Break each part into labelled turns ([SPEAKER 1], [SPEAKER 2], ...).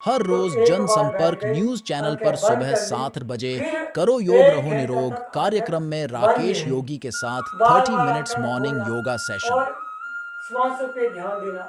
[SPEAKER 1] हर
[SPEAKER 2] तो
[SPEAKER 1] रोज
[SPEAKER 2] एक बार बैठ
[SPEAKER 1] जनसंपर्क
[SPEAKER 2] गई,
[SPEAKER 1] न्यूज चैनल पर
[SPEAKER 2] आंखें बंद
[SPEAKER 1] सुबह
[SPEAKER 2] कर ली,
[SPEAKER 1] 7 बजे।
[SPEAKER 2] फिर
[SPEAKER 1] करो योग
[SPEAKER 2] एक
[SPEAKER 1] रहो
[SPEAKER 2] घंटा
[SPEAKER 1] निरोग
[SPEAKER 2] तक
[SPEAKER 1] कार्यक्रम
[SPEAKER 2] आंखें
[SPEAKER 1] में
[SPEAKER 2] बंद ही
[SPEAKER 1] राकेश
[SPEAKER 2] रही।
[SPEAKER 1] योगी के साथ
[SPEAKER 2] बार
[SPEAKER 1] 30
[SPEAKER 2] बार
[SPEAKER 1] मिनट्स
[SPEAKER 2] आंखें
[SPEAKER 1] मॉर्निंग
[SPEAKER 2] खोलना
[SPEAKER 1] योगा सेशन।
[SPEAKER 2] और श्वासों पे ध्यान देना,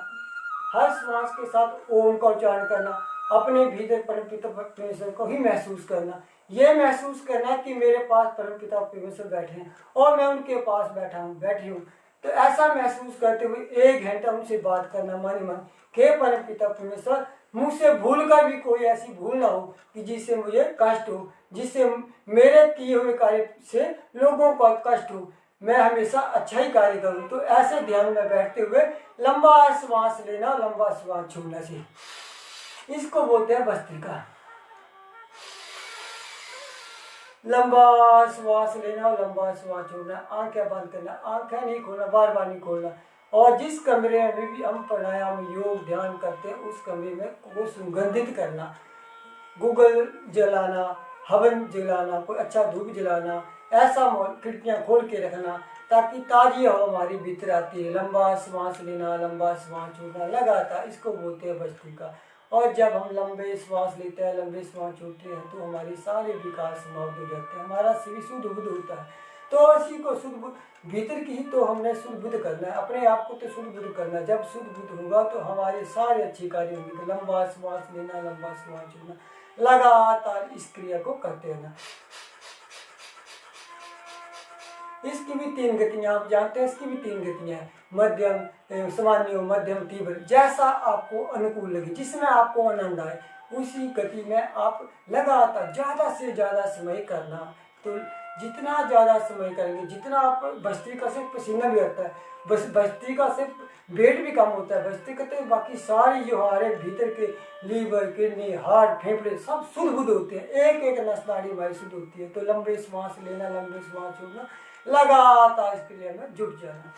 [SPEAKER 2] हर श्वास के साथ ओम का उच्चारण करना, अपने भीतर परमपिता परमेश्वर को ही महसूस करना। ये महसूस करना कि मेरे पास परमपिता परमेश्वर बैठे हैं और मैं उनके पास बैठी हूँ। तो ऐसा महसूस करते हुए 1 घंटा उनसे बात करना मन ही मन, हे परमपिता परमेश्वर, मुझसे भूल कर भी कोई ऐसी भूल ना हो कि जिससे मुझे कष्ट हो, जिससे मेरे किए हुए कार्य से लोगों को कष्ट हो। मैं हमेशा अच्छा ही कार्य करूं। तो ऐसे ध्यान में बैठते हुए लंबा श्वास लेना, लंबा श्वास छोड़ना से, इसको बोलते हैं भस्त्रिका। लंबा श्वास लेना और लंबा श्वास छोड़ना, आंखें बंद करना, आंखें नहीं खोलना, बार बार नहीं खोलना। और जिस कमरे में भी हम प्राणायाम योग ध्यान करते हैं उस कमरे में को सुगंधित करना, गूगल जलाना, हवन जलाना, कोई अच्छा धूप जलाना, ऐसा खिड़कियां खोल के रखना ताकि ताजी हवा हमारी भीतर आती है। लंबा श्वास लेना, लंबा श्वास छोड़ना लगातार, इसको बोलते हैं भस्त्रिका। और जब हम लंबे श्वास लेते हैं, लंबे श्वास छोड़ते हैं तो हमारे सारे विकार समाप्त हो जाते हैं, हमारा शरीर शुद्ध बुद्ध होता है। तो इसी को शुद्ध बुद्ध भीतर की ही तो हमने शुद्ध बुद्ध करना है, अपने आप को तो शुद्ध बुद्ध करना है। जब शुद्ध बुद्ध होगा तो हमारे सारे अच्छे कार्य होंगे। तो लंबा श्वास लेना, लंबा श्वास छोड़ना, लगातार इस क्रिया को करते रहना। इसकी भी 3 गतियां आप जानते हैं, इसकी भी 3 गतियां हैं, मध्यम, सामान्य, मध्यम, तीव्र, जैसा आपको अनुकूल लगे, जिसमें आपको आनंद आए उसी गति में आप लगातार ज़्यादा से ज़्यादा समय करना। तो जितना ज़्यादा समय करेंगे, जितना आप भस्त्रिका से पसीना भी आता है, बस भस्त्रिका से वेट भी कम होता है। भस्त्रिका तो बाकी सारी जो हमारे भीतर के लीवर, किडनी, हार्ट, फेफड़े सब शुद्ध बुद्ध होते हैं, एक एक नस नाड़ी हमारी शुद्ध होती है। तो लंबे श्वास लेना, लंबे श्वास छोड़ना, लगातार इस क्रिया में जुट जाना।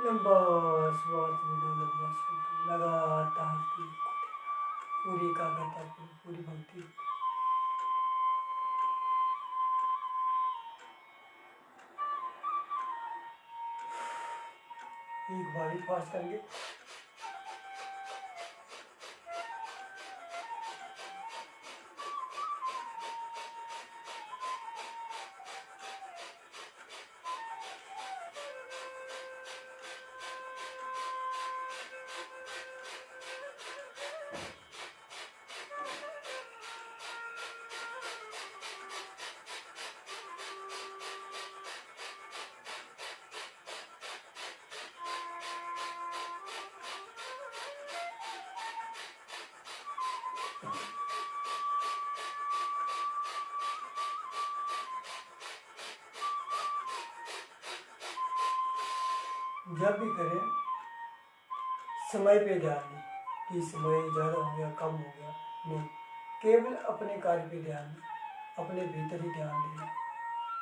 [SPEAKER 2] लंबा श्वास लेना, लंबा श्वास लगातार पूरी एकाग्रता, पूरी भक्ति। एक बार फास्ट करेंगे। जब भी करें समय पे ध्यान दें कि समय ज़्यादा हो गया, कम हो गया, नहीं, केवल अपने कार्य पे ध्यान दें, अपने भीतर ही ध्यान देना।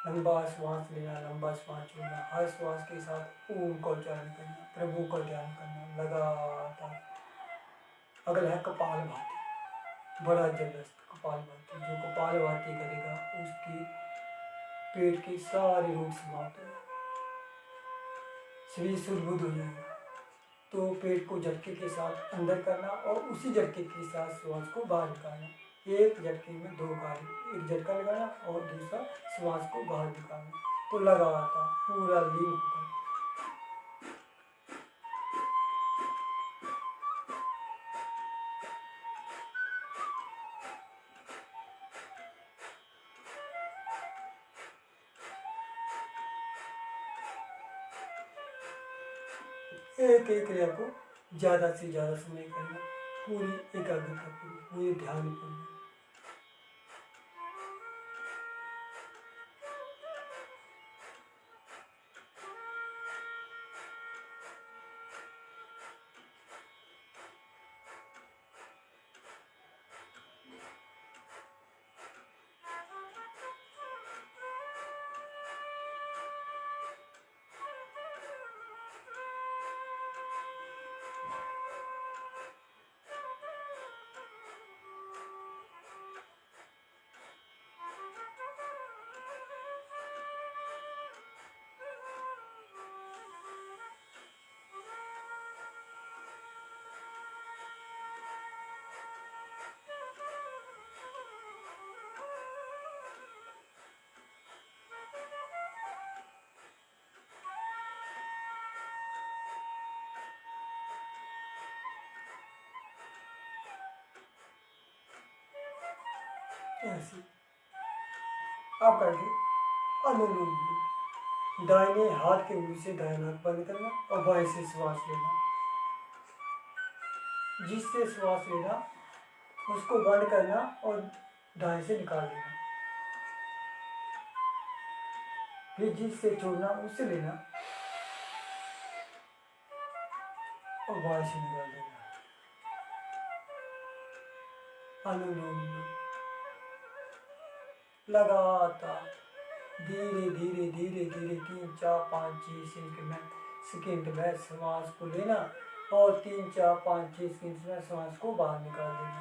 [SPEAKER 2] लंबा श्वास लेना, लंबा श्वास छोड़ना, हर श्वास के साथ ओम का उच्चारण करना, प्रभु का ध्यान करना लगातार। अगला है कपालभाति, बड़ा जबरदस्त कपालभाति। जो कपालभाति करेगा उसकी पेट के सारे रोग समाप्त हो जाएंगे, शरीर सुदबुद हो जाएगा। तो पेट को झटके के साथ अंदर करना और उसी झटके के साथ श्वास को बाहर निकालना। एक झटके में दो कार्य, एक झटका लगाना और दूसरा श्वास को बाहर निकालना। तो लगातार पूरा लीन होकर एक एक क्रिया को ज़्यादा से ज़्यादा समय करना, पूरी एकाग्रता पूरी, पूरे ध्यान पूर्वक। ऐसे आप करके अनुलोम विलोम, दाहिने हाथ के उंगली से दाहिना हाथ बंद करना और बाएं से श्वास लेना। जिससे श्वास लेना उसको बंद करना और दाएं से निकाल देना। फिर जिससे छोड़ना उससे लेना और बाएं से निकाल देना। अनुलोम विलोम लगातार धीरे धीरे धीरे धीरे 3 4 5 6 सेकंड में श्वास को लेना और 3 4 5 6 सेकंड में श्वास को बाहर निकाल देना।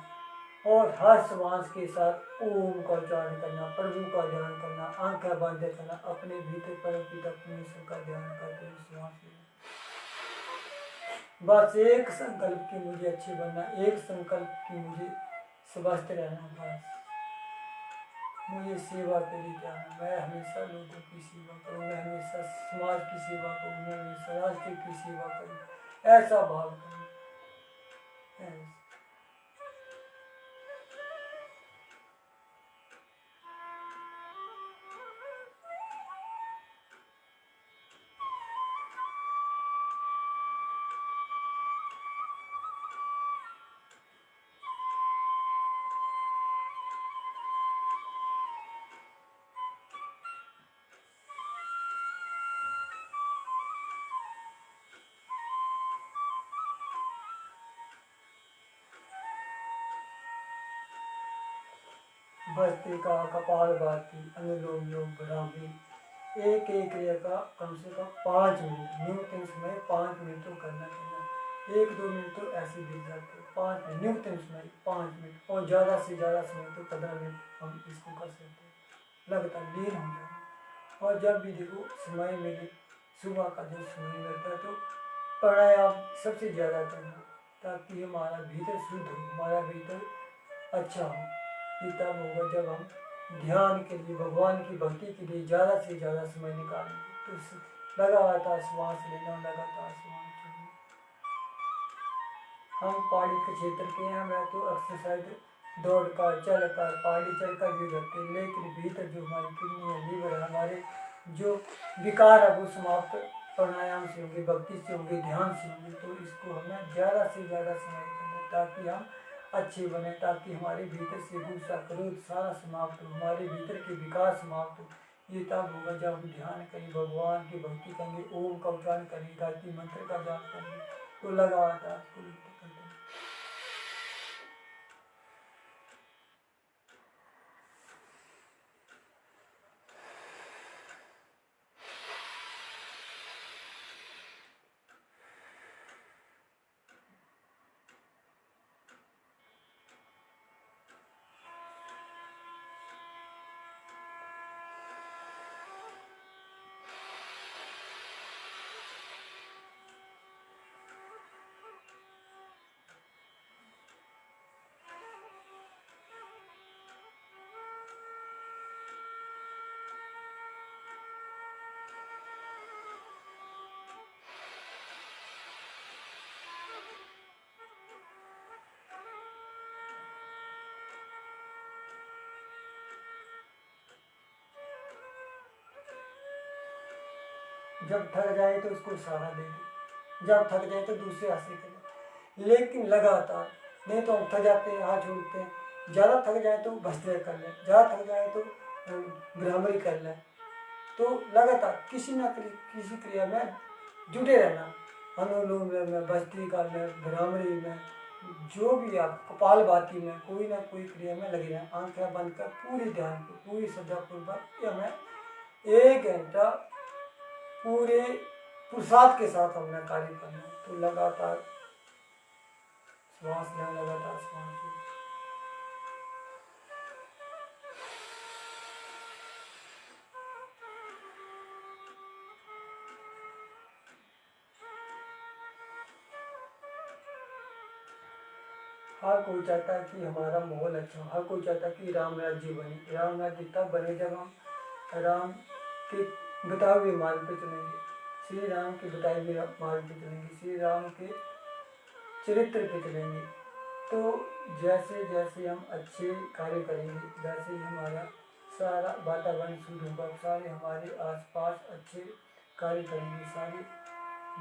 [SPEAKER 2] और हर श्वास के साथ ओम का उच्चारण करना, प्रभु का ध्यान करना, आंखें बंद करना, अपने भीतर परमपिता परमेश्वर का ध्यान करते हुए श्वास लेना। बस एक संकल्प की मुझे अच्छी बनना, एक संकल्प की मुझे स्वस्थ रहना। बस मुझे सेवा करी जाना, मैं हमेशा लोगों की सेवा करूँ, मैं हमेशा समाज की सेवा करूँ, मैं हमेशा राष्ट्र की सेवा करूँ, ऐसा भाव करूँ। भस्त्रिका, कपालभाति, अनुलोम विलोम, ब्राह्मी, एक एक क्रिया का कम से कम 5 मिनट, न्यूनतम समय 5 मिनट तो करना। 1-2 मिनट तो ऐसे बीत जाते हैं, 5 मिनट न्यूनतम समय 5 मिनट और ज़्यादा से ज़्यादा समय तो 15 मिनट हम इसको कर सकते हैं। लगातार लीन हो जाए। और जब भी देखो समय मिले, सुबह का जो समय मिलता है तो प्राणायाम सबसे ज़्यादा करना, ताकि हमारा भीतर शुद्ध हो, हमारा भीतर अच्छा हो। ये तब होगा जब हम ध्यान के लिए, भगवान की भक्ति के लिए ज़्यादा से ज़्यादा समय निकालेंगे। तो लगातार श्वास लेना, लगातार श्वास छोड़ना। हम पहाड़ी के क्षेत्र के हैं, मैं तो एक्सरसाइज दौड़ कर, चल कर, पहाड़ी चढ़ कर भी करते हैं, लेकिन भीतर जो हमारी किडनी है, लीवर है, हमारे जो विकार है वो समाप्त प्राणायाम से होंगे, भक्ति से होंगे, ध्यान से होंगे। तो इसको हमें ज़्यादा से ज़्यादा समय करना, ताकि हम अच्छे बने, ताकि हमारे भीतर से गुस्सा क्रोध सारा समाप्त हो, हमारे भीतर के विकार समाप्त हो। ये तब होगा जब हम ध्यान करें, भगवान की भक्ति करेंगे, ओम का उच्चारण करेंगे, गायत्री मंत्र का जाप करेंगे। तो लगातार करते जब थक जाए तो उसको सहारा दे दे, जब थक जाए तो दूसरे हाथ से करे, लेकिन लगातार। नहीं तो हम थक जाते हैं, हाथ छोड़ते हैं। ज़्यादा थक जाए तो भस्त्रिका कर ले, ज़्यादा थक जाए तो भ्रामरी कर ले। तो लगातार किसी न किसी क्रिया में जुटे रहना, अनुलोम में, भस्त्रिका में, भ्रामरी में, जो भी आप कपालभाति में, कोई ना कोई क्रिया में लगे रहें। आंखें बंद कर पूरी ध्यान को, पूरी श्रद्धापूर्वक हमें 1 घंटा पूरे पुरुषार्थ के साथ हमने कार्य करना है। तो लगातार श्वास लें, लगातार श्वास लें। हर कोई चाहता है कि हमारा माहौल अच्छा हो, हर कोई चाहता है कि राम राज्य बने। राम राज्य तब बने जब हम राम के बताए हुए मार्ग पे चलेंगे, श्री राम के बताए हुए मार्ग पे चलेंगे, श्री राम के चरित्र पे चलेंगे। तो जैसे जैसे हम अच्छे कार्य करेंगे, वैसे ही हमारा सारा वातावरण शुद्ध होगा, सारे हमारे आसपास अच्छे कार्य करेंगे। सारे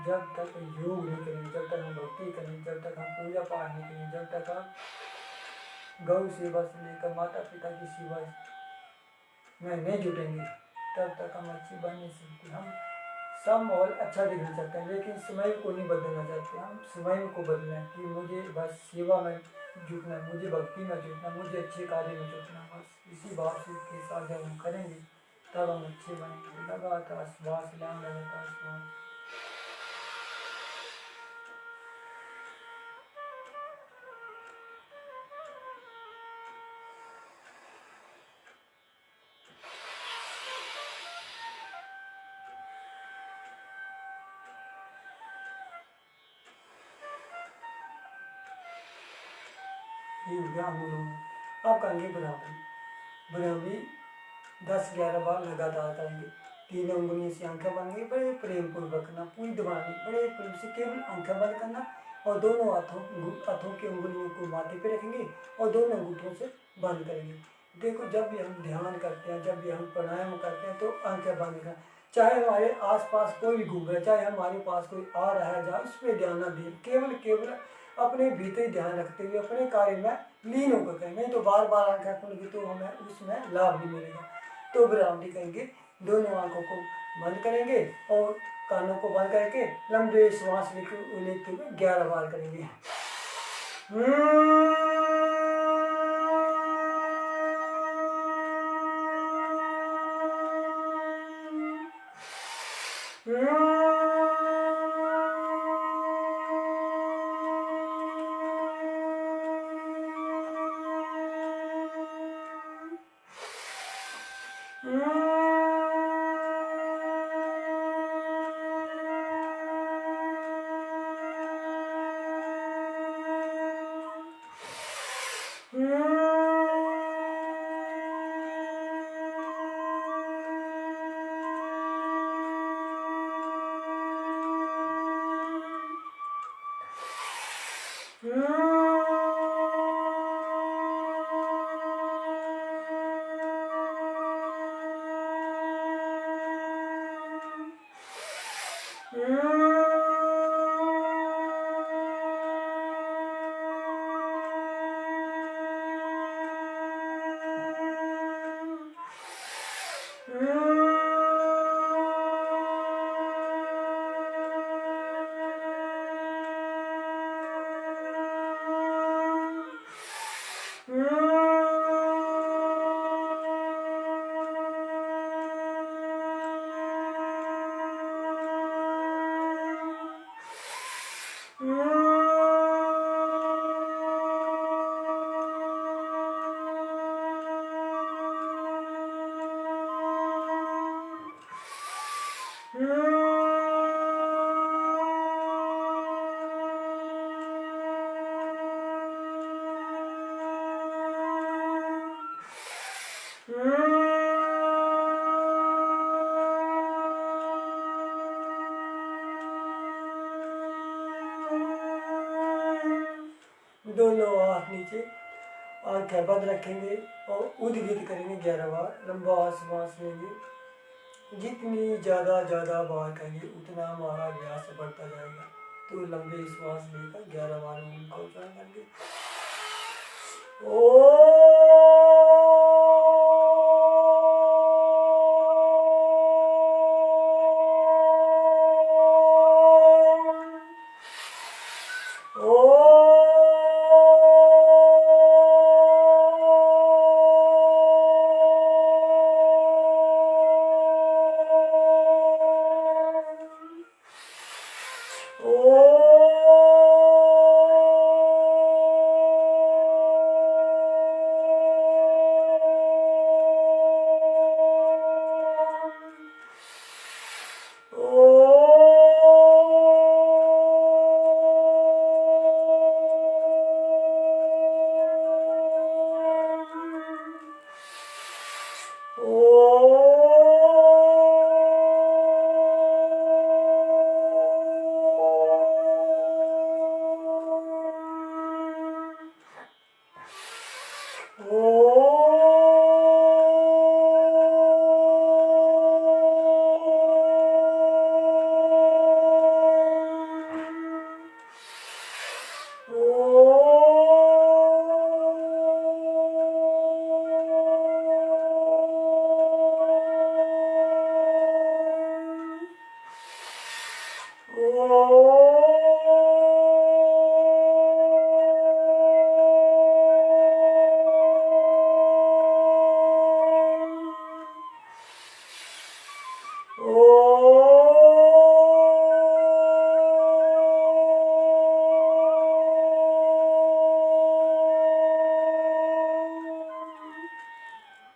[SPEAKER 2] जब तक योग नहीं करेंगे, जब तक हम भक्ति करेंगे, जब तक हम पूजा पाठ नहीं करेंगे, जब तक हम गौ सेवा से लेकर माता पिता की सेवा में नहीं जुटेंगे, तब तक हम अच्छी बन नहीं सकते। हम सब माहौल अच्छा दिखना चाहते हैं, लेकिन समय को नहीं बदलना चाहते। हम समय को बदलना है कि मुझे बस सेवा में जुटना है, मुझे भक्ति में जुटना है, मुझे अच्छे कार्य में जुटना। बस इसी भाव से के साथ जब हम करेंगे तब हम अच्छे बनेंगे। लगातार श्वास लें, लगातार श्वास। आप करेंगे बराबरी 10-11 बार लगातार करेंगे। 3 उंगलियों से आंखें बंद करेंगे, बड़े प्रेम पूर्वक करना, पूरी दबानी, बड़े प्रेम से केवल आंखें बंद करना और दोनों हाथों की उंगलियों को माथे पे रखेंगे और दोनों अंगूठों से बंद करेंगे। देखो, जब भी हम ध्यान करते हैं, जब भी हम प्राणायाम करते हैं तो आंखें बंद करना, चाहे हमारे आसपास कोई भी घूम रहा है, चाहे हमारे पास कोई आ रहा है जहाँ, उस पर ध्यान न दें। केवल अपने भीतर ध्यान रखते हुए अपने कार्य में लीन होकर करें। नहीं तो बार बार आंखें खुलेंगी तो हमें उसमें लाभ नहीं मिलेगा। तो बराबरी करेंगे, दोनों आंखों को बंद करेंगे और कानों को बंद करके लंबे श्वास लेते हुए 11 बार करेंगे। दोनों हाथ नीचे, आंखें बंद रखेंगे और उद्गीत करेंगे 11 बार। लंबा श्वास लेंगे, जितनी ज़्यादा बार करेंगे उतना हमारा अभ्यास बढ़ता जाएगा। तो लंबे श्वास लेकर 11 बार उनको उच्चारण करेंगे।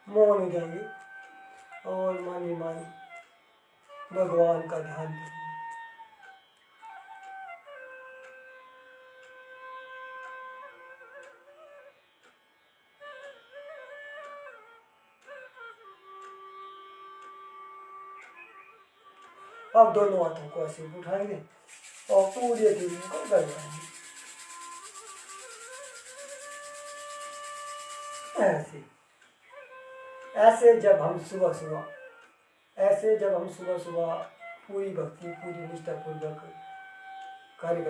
[SPEAKER 2] मौन हो जाएंगे और मानी मानी भगवान का ध्यान करेंगे। अब दोनों हाथों को ऐसे उठाएंगे और पूरे दिन को गड़ाएंगे ऐसे। ऐसे जब हम सुबह सुबह पूरी भक्ति पूरी निष्ठा पूर्वक कार्य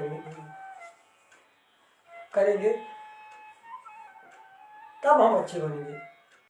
[SPEAKER 2] करेंगे तब हम अच्छे बनेंगे।